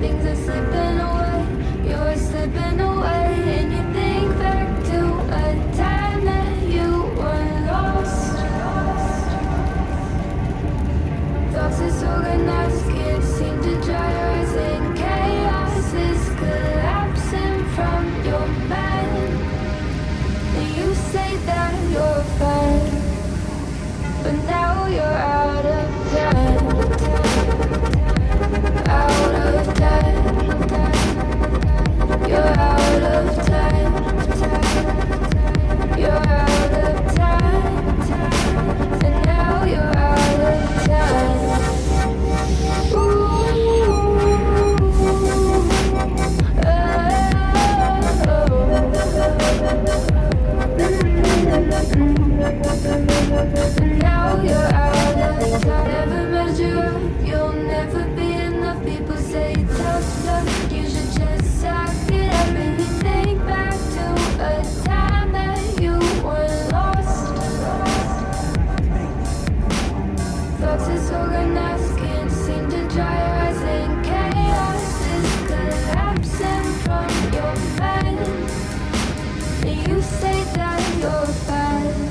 things are slipping away. You're slipping away, and you think back to a time that you were lost. Thoughts disorganized, can't seem to dry your eyes, and chaos is collapsing from your mind. And you say that you're fine, but now you're out of time. Out of time. You're out of time. You're out of time. And now you're out of time. Now you're out of time. Never measure up, you'll never be enough. People say tough love, you should just suck it up. And you think back to a time that you were lost. Thoughts disorganized, can't seem to dry your eyes, and chaos is collapsing from your mind. And you say that you're fine,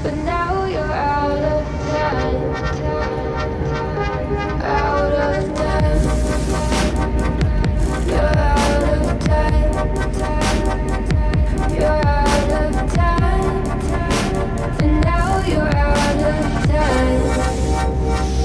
but now you're out of time. Out of time. You're out of time. You're out of time. And now you're out of time.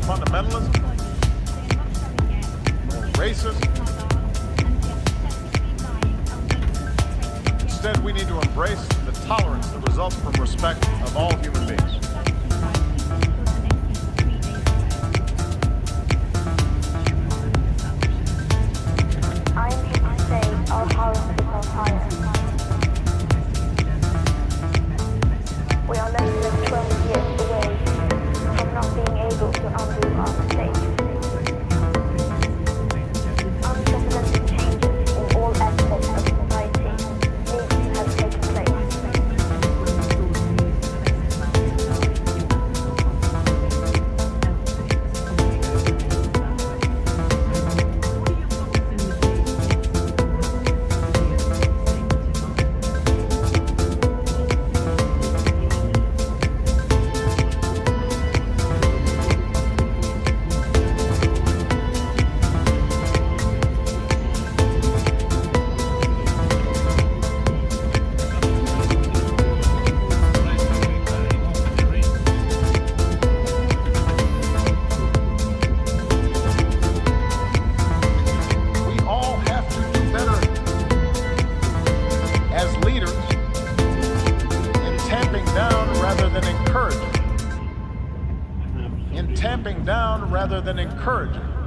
fundamentalism or racism. Instead, we need to embrace the tolerance that results from respect of all human beings. I am here to say our house is on fire. We are less than 12 years away from not being able to undo our mistakes. Unprecedented changes in all aspects of society need to have taken place. Tamping down rather than encouraging.